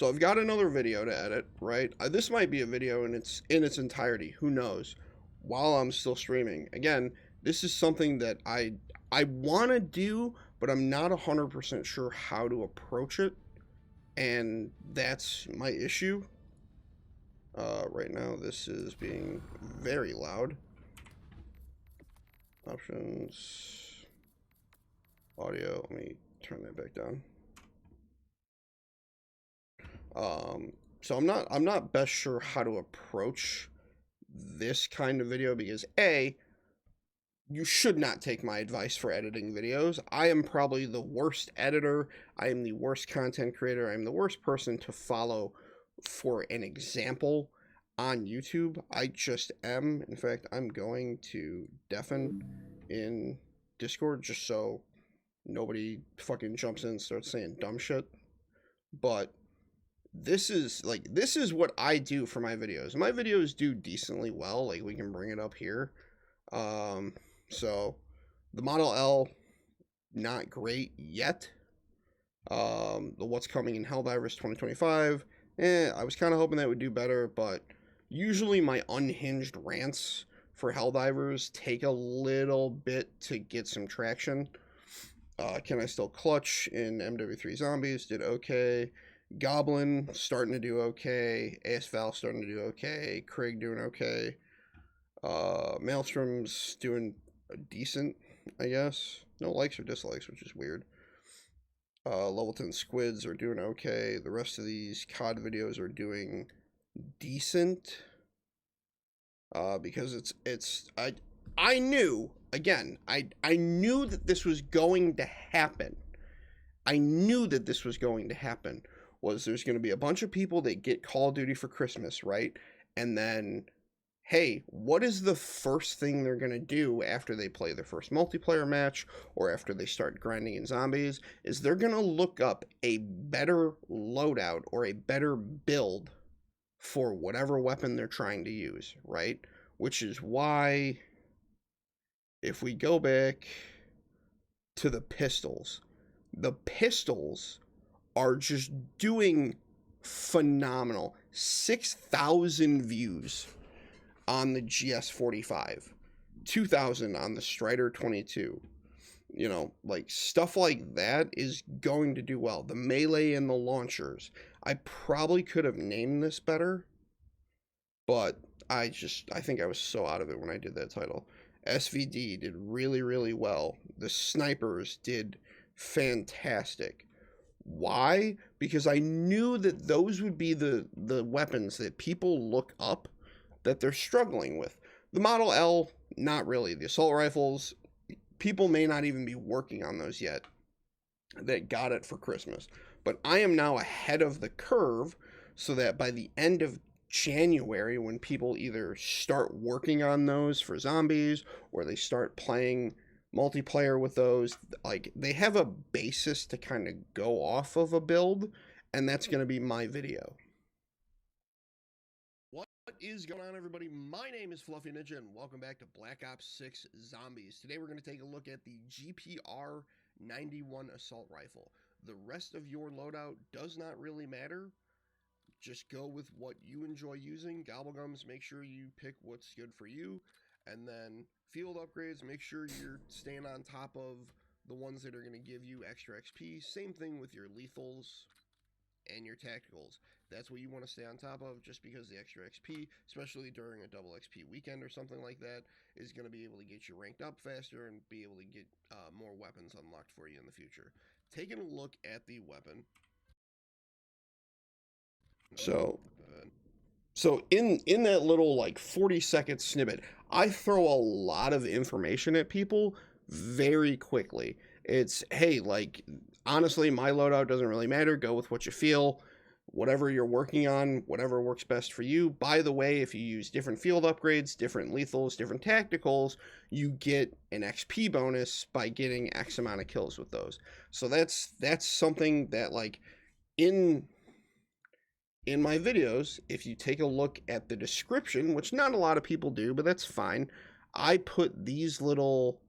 So I've got another video to edit, right? This might be a video in its entirety. Who knows? While I'm still streaming. Again, this is something that I want to do, but I'm not 100% sure how to approach it, and that's my issue. Right now, this is being very loud. Options, audio. Let me turn that back down. So I'm not best sure how to approach this kind of video because A, you should not take my advice for editing videos. I am probably the worst editor. I am the worst content creator. I am the worst person to follow for an example on YouTube. I just am. In fact, I'm going to deafen in Discord just so nobody fucking jumps in and starts saying dumb shit. But this is what I do for my videos. My videos do decently well. Like, we can bring it up here. So the Model L, not great yet. The What's Coming in Helldivers 2025, I was kind of hoping that would do better, but usually my unhinged rants for Helldivers take a little bit to get some traction. Can I Still Clutch in MW3 Zombies did okay. Goblin starting to do okay. AS Val starting to do okay. Craig doing okay. Maelstrom's doing decent, I guess. No likes or dislikes, which is weird. Level 10 Squids are doing okay. The rest of these COD videos are doing decent. Because I knew, again, I knew that this was going to happen. I knew that this was going to happen. Was there's going to be a bunch of people that get Call of Duty for Christmas, right? And then, hey, what is the first thing they're going to do after they play their first multiplayer match or after they start grinding in zombies? Is they're going to look up a better loadout or a better build for whatever weapon they're trying to use, right? Which is why, if we go back to the pistols are just doing phenomenal. 6,000 views on the GS45, 2,000 on the Strider 22. You know, like, stuff like that is going to do well. The melee and the launchers. I probably could have named this better, but I think I was so out of it when I did that title. SVD did really, really well. The snipers did fantastic. Why? Because I knew that those would be the weapons that people look up that they're struggling with. The Model L, not really. The assault rifles, people may not even be working on those yet that got it for Christmas. But I am now ahead of the curve so that by the end of January, when people either start working on those for zombies or they start playing multiplayer with those, like, they have a basis to kind of go off of a build, and that's going to be my video. What is going on, everybody? My name is Fluffy Ninja, and welcome back to Black Ops 6 Zombies. Today we're going to take a look at the GPR 91 assault rifle. The rest of your loadout does not really matter. Just go with what you enjoy using. Gobblegums, make sure you pick what's good for you. And then field upgrades, make sure you're staying on top of the ones that are going to give you extra XP. Same thing with your lethals and your tacticals. That's what you want to stay on top of, just because the extra XP, especially during a double XP weekend or something like that, is going to be able to get you ranked up faster and be able to get more weapons unlocked for you in the future. Taking a look at the weapon. So in that little, like, 40-second snippet, I throw a lot of information at people very quickly. It's, hey, like, honestly, my loadout doesn't really matter. Go with what you feel. Whatever you're working on, whatever works best for you. By the way, if you use different field upgrades, different lethals, different tacticals, you get an XP bonus by getting X amount of kills with those. So that's something that, like, in my videos, if you take a look at the description, which not a lot of people do, but that's fine, I put these little,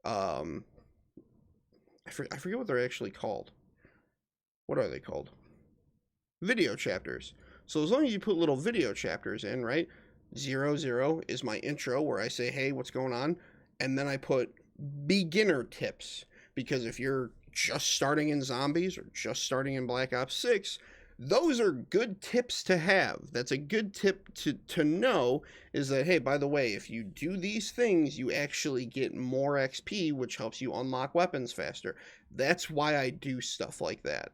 I forget what they're actually called. What are they called? video chapters. So as long as you put little video chapters in, right? 00 is my intro where I say, hey, what's going on? And then I put beginner tips, because if you're just starting in zombies or just starting in Black Ops 6, those are good tips to have. That's a good tip to know, is that, hey, by the way, if you do these things, you actually get more XP, which helps you unlock weapons faster. That's why I do stuff like that.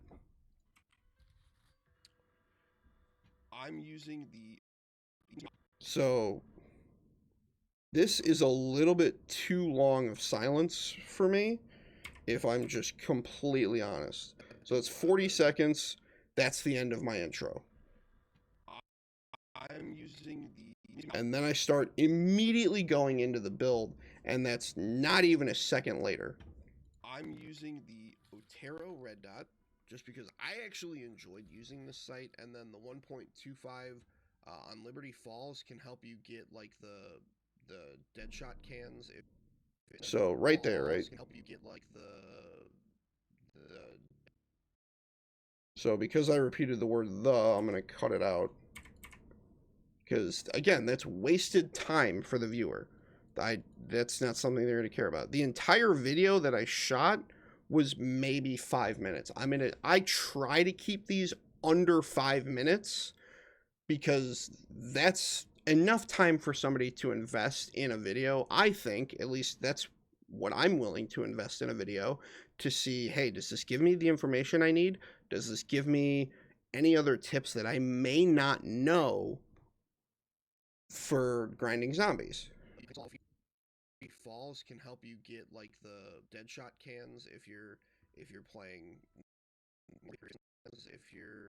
I'm using the... So this is a little bit too long of silence for me, if I'm just completely honest. So it's 40 seconds. That's the end of my intro. I'm using the... And then I start immediately going into the build, and that's not even a second later. I'm using the Otero red dot just because I actually enjoyed using this site, and then the 1.25 on Liberty Falls can help you get like the Deadshot cans. So right there, right? Can help you get like the So because I repeated the word the, I'm gonna cut it out, because again, that's wasted time for the viewer. That's not something they're gonna care about. The entire video that I shot was maybe 5 minutes. I try to keep these under 5 minutes, because that's enough time for somebody to invest in a video. I think, at least that's what I'm willing to invest in a video, to see, hey, does this give me the information I need? Does this give me any other tips that I may not know for grinding zombies? Falls can help you get like the Deadshot cans if you're playing, if you're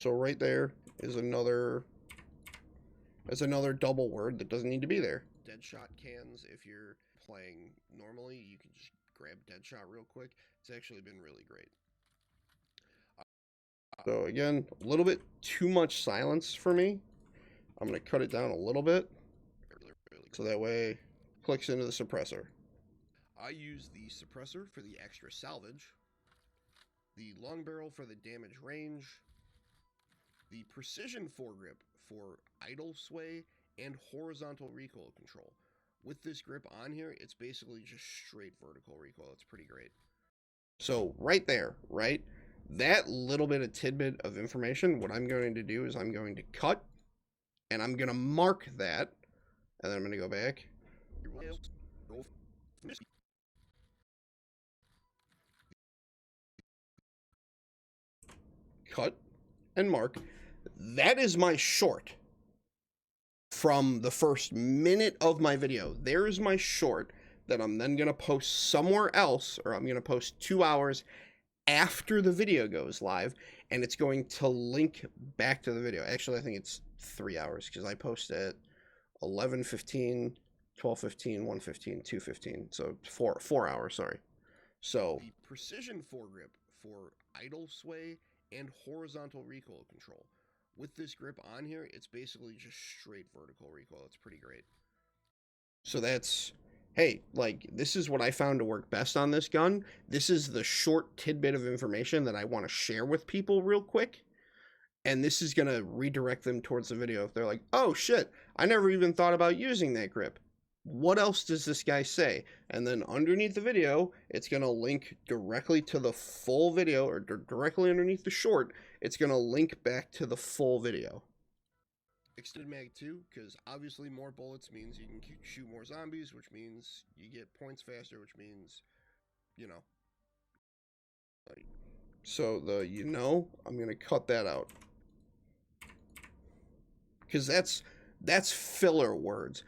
so right there is another double word that doesn't need to be there. Deadshot cans, if you're playing normally, you can just grab Deadshot real quick. It's actually been really great. So again, a little bit too much silence for me. I'm going to cut it down a little bit, so that way it clicks into the suppressor. I use the suppressor for the extra salvage, the long barrel for the damage range, the precision foregrip for idle sway and horizontal recoil control. With this grip on here, it's basically just straight vertical recoil. It's pretty great. So right there, right? That little bit of tidbit of information, what I'm going to do is I'm going to cut, and I'm going to mark that, and then I'm going to go back. Cut and mark. That is my short from the first minute of my video. There is my short that I'm then going to post somewhere else, or I'm going to post 2 hours after the video goes live, and it's going to link back to the video. Actually, I think it's 3 hours, because I post at 11:15, 12:15, 1:15, 2:15. So 4 hours, sorry. So the precision foregrip for idle sway and horizontal recoil control. With this grip on here, it's basically just straight vertical recoil. It's pretty great. So that's, hey, like, this is what I found to work best on this gun. This is the short tidbit of information that I want to share with people real quick. And this is going to redirect them towards the video. If they're like, oh shit, I never even thought about using that grip. What else does this guy say? And then underneath the video, it's going to link directly to the full video, or directly underneath the short, it's going to link back to the full video. Extended mag 2, because obviously more bullets means you can shoot more zombies, which means you get points faster, which means, you know. So I'm going to cut that out, because that's filler words.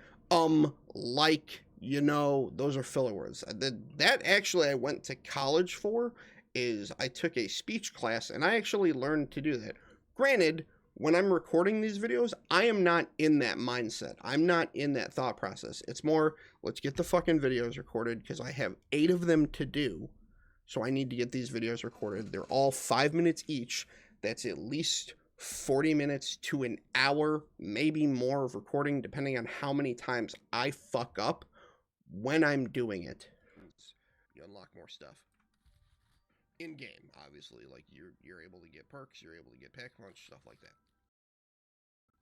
Like, those are filler words. That actually I went to college for, is I took a speech class, and I actually learned to do that. Granted, when I'm recording these videos, I am not in that mindset. I'm not in that thought process. It's more, let's get the fucking videos recorded, because I have 8 of them to do. So I need to get these videos recorded. They're all 5 minutes each. That's at least 40 minutes to an hour, maybe more, of recording, depending on how many times I fuck up when I'm doing it. you unlock more stuff. In game, obviously, like you're able to get perks, you're able to get pack punch, stuff like that.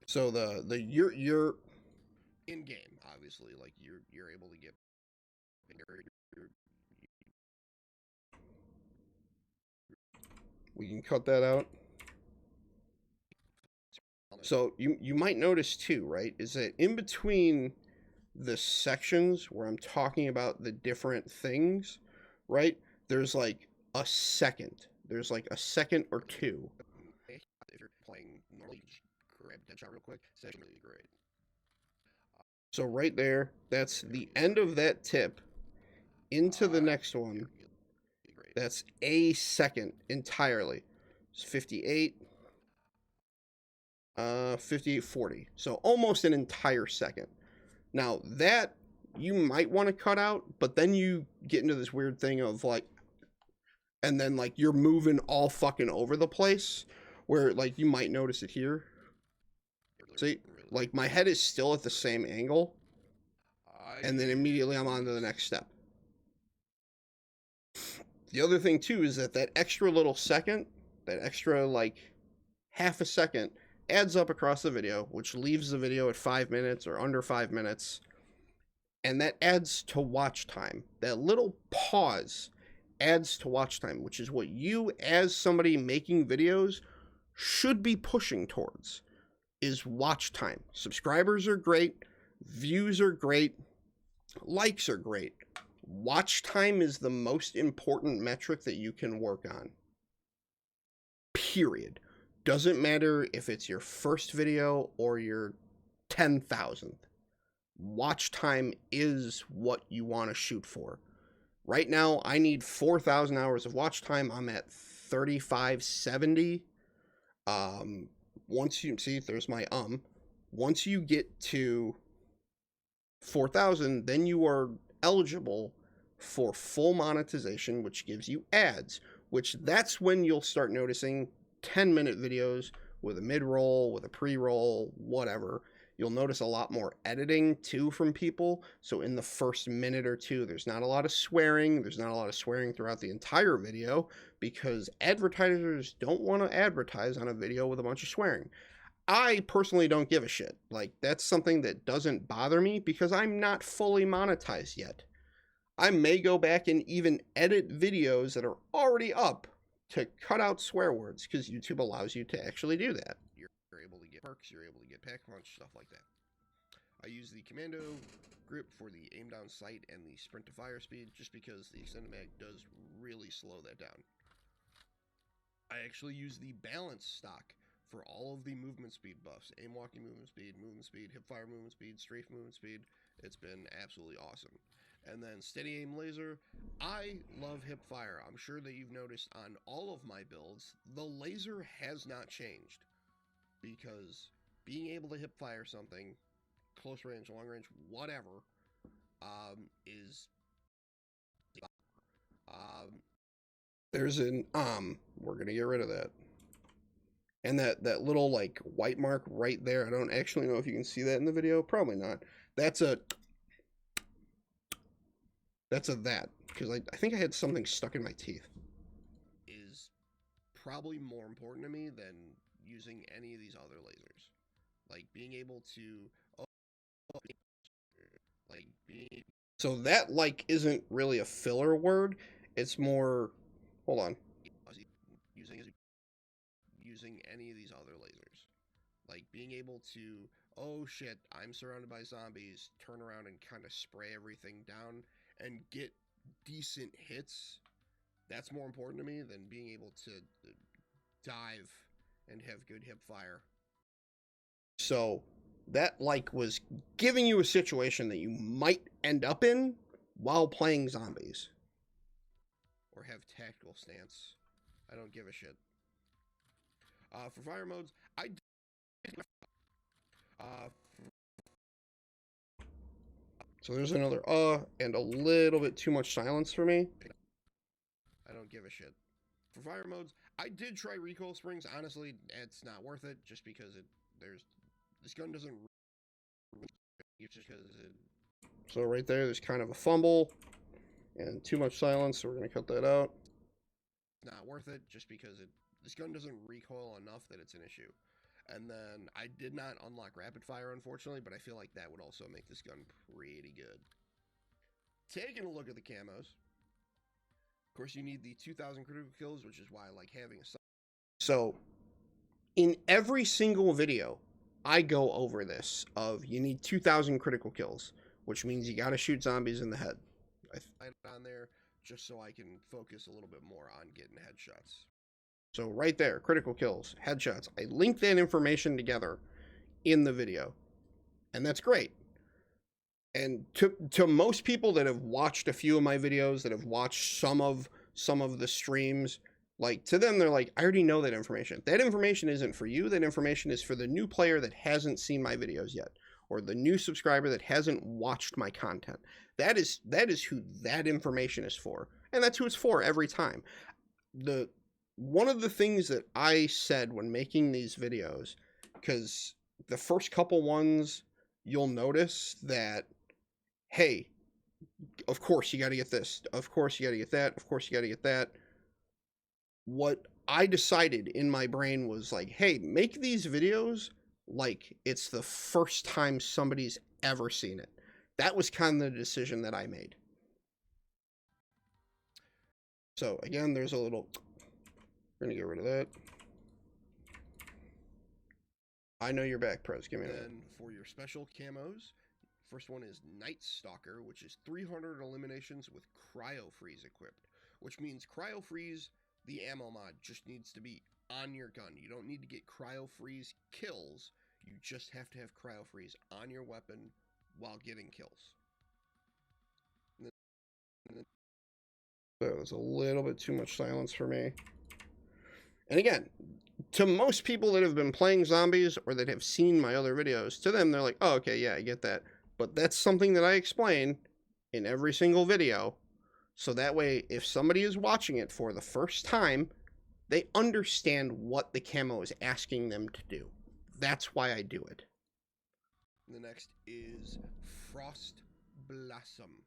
So you're in game, obviously, like you're able to get. We can cut that out. So you might notice too, right, is that in between the sections where I'm talking about the different things, right, there's like a second. There's like a second or two. If you're playing normally, just grab that shot real quick. It's actually really great. So right there, that's the end of that tip into the next one. That's a second entirely. It's 58. 5840. So almost an entire second. Now that you might want to cut out, but then you get into this weird thing of like, and then like you're moving all fucking over the place where like you might notice it here. See, like my head is still at the same angle, and then immediately I'm on to the next step. The other thing too is that that extra little second, that extra like half a second adds up across the video, which leaves the video at 5 minutes or under 5 minutes. And that adds to watch time. That little pause adds to watch time, which is what you as somebody making videos should be pushing towards, is watch time. Subscribers are great, views are great, likes are great. Watch time is the most important metric that you can work on. Period. Doesn't matter if it's your first video or your 10,000th. Watch time is what you want to shoot for. Right now, I need 4,000 hours of watch time. I'm at 3,570. Once you see, there's my once you get to 4,000, then you are eligible for full monetization, which gives you ads, which that's when you'll start noticing 10-minute videos with a mid-roll, with a pre-roll, whatever. You'll notice a lot more editing too from people. So in the first minute or two, there's not a lot of swearing. There's not a lot of swearing throughout the entire video because advertisers don't want to advertise on a video with a bunch of swearing. I personally don't give a shit. Like, that's something that doesn't bother me because I'm not fully monetized yet. I may go back and even edit videos that are already up to cut out swear words because YouTube allows you to actually do that. You're able to get perks, you're able to get pack punch, stuff like that. I use the commando grip for the aim down sight and the sprint to fire speed just because the extended mag does really slow that down. I actually use the balance stock for all of the movement speed buffs. Aim walking movement speed, hip fire movement speed, strafe movement speed. It's been absolutely awesome. And then steady aim laser. I love hip fire. I'm sure that you've noticed on all of my builds, the laser has not changed. Because being able to hip fire something, close range, long range, whatever, is there's an we're gonna get rid of that. And that little like white mark right there, I don't actually know if you can see that in the video, probably not. That's a that, because I think I had something stuck in my teeth. Is probably more important to me than using any of these other lasers. Like being able to so that like isn't really a filler word. It's more hold on. Using any of these other lasers. Like being able to, oh shit, I'm surrounded by zombies, turn around and kind of spray everything down and get decent hits. That's more important to me than being able to dive and have good hip fire. So that like was giving you a situation that you might end up in while playing zombies. Or have tactical stance. I don't give a shit. For fire modes, so there's another and a little bit too much silence for me. I don't give a shit. For fire modes, I did try recoil springs. Honestly, it's not worth it just because this gun doesn't. It's just because it. So right there's kind of a fumble. And too much silence, so we're going to cut that out. Not worth it, just because this gun doesn't recoil enough that it's an issue. And then I did not unlock rapid fire, unfortunately, but I feel like that would also make this gun pretty good. Taking a look at the camos. Of course, you need the 2,000 critical kills, which is why I like having a... So, in every single video, I go over this of you need 2,000 critical kills, which means you got to shoot zombies in the head. I find it on there just so I can focus a little bit more on getting headshots. So right there, critical kills, headshots. I link that information together in the video, and that's great. And to most people that have watched a few of my videos, that have watched some of the streams, like, to them, they're like, I already know that information. That information isn't for you. That information is for the new player that hasn't seen my videos yet, or the new subscriber that hasn't watched my content. That is who that information is for, and that's who it's for every time. One of the things that I said when making these videos, because the first couple ones, you'll notice that, hey, of course you got to get this, of course you got to get that, of course you got to get that. What I decided in my brain was like, hey, make these videos like it's the first time somebody's ever seen it. That was kind of the decision that I made. So again, there's a little... We're going to get rid of that. I know you're back, Prez. Give me that. And for your special camos, first one is Night Stalker, which is 300 eliminations with Cryo Freeze equipped, which means Cryo Freeze, the ammo mod, just needs to be on your gun. You don't need to get Cryo Freeze kills. You just have to have Cryo Freeze on your weapon while getting kills. That was a little bit too much silence for me. And again, to most people that have been playing zombies or that have seen my other videos, to them, they're like, oh, okay, yeah, I get that. But that's something that I explain in every single video. So that way, if somebody is watching it for the first time, they understand what the camo is asking them to do. That's why I do it. The next is Frost Blossom,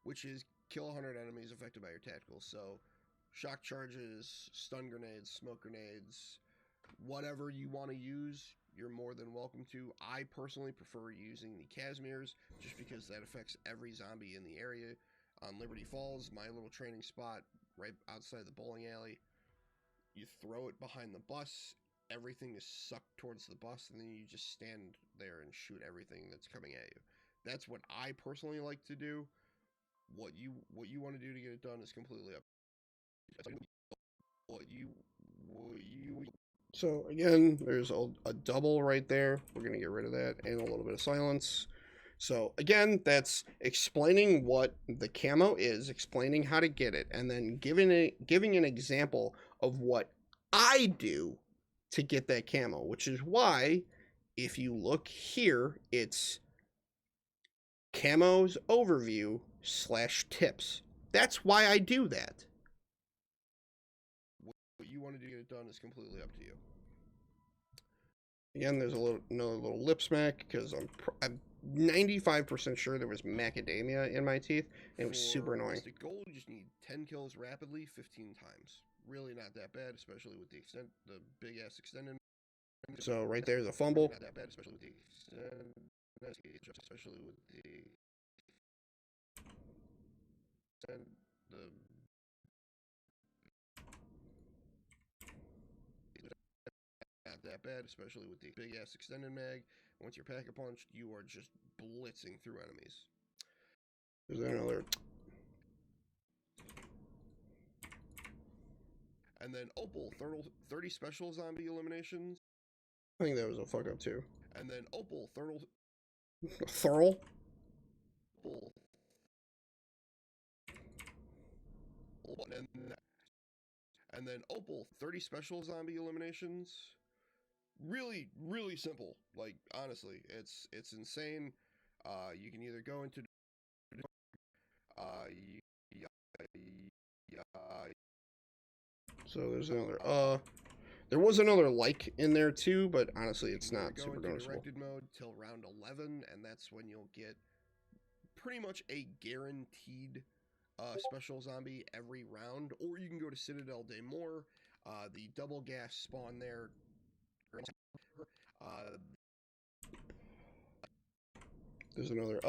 which is kill 100 enemies affected by your tacticals. So shock charges, stun grenades, smoke grenades, whatever you want to use, you're more than welcome to. I personally prefer using the Casimirs just because that affects every zombie in the area. On Liberty Falls, my little training spot right outside the bowling alley, you throw it behind the bus, everything is sucked towards the bus, and then you just stand there and shoot everything that's coming at you. That's what I personally like to do. What you want to do to get it done is completely up. So again, there's a double right there. We're going to get rid of that and a little bit of silence. So again, that's explaining what the camo is, explaining how to get it, and then giving an example of what I do to get that camo, which is why if you look here, it's camos overview /tips. That's why I do that. What you want to do to get it done is completely up to you. Again, there's another little lip smack because I'm 95% sure there was macadamia in my teeth, and it was super annoying. For gold, you just need 10 kills rapidly 15 times. Really not that bad, especially with the big ass extended. So right there's a fumble. Not that bad, especially with the not that bad, especially with the big ass extended mag. Once you're pack a punched, you are just blitzing through enemies. There's another. And then Opal, 30 special zombie eliminations. I think that was a fuck up too. And then Opal, Thurl? And then Opal, 30 special zombie eliminations. Really, really simple. Like, honestly, it's insane. You can either go into so there's another there was another like in there too, but honestly it's not super noticeable. Directed mode till round 11, and that's when you'll get pretty much a guaranteed special zombie every round, or you can go to Citadel Day More. The double gas spawn there. There's another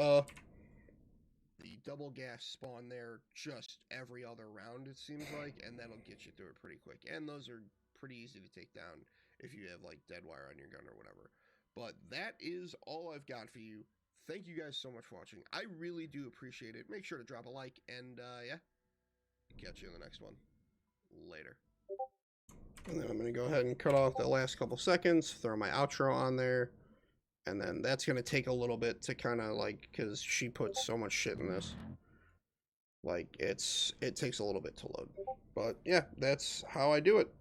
the double gas spawn there just every other round, it seems like, and that'll get you through it pretty quick. And those are pretty easy to take down if you have like dead wire on your gun or whatever. But that is all I've got for you. Thank you guys so much for watching. I really do appreciate it. Make sure to drop a like, and yeah, catch you in the next one. Later. And then I'm going to go ahead and cut off the last couple seconds, throw my outro on there. And then that's going to take a little bit to kind of like, because she puts so much shit in this. Like, it takes a little bit to load. But yeah, that's how I do it.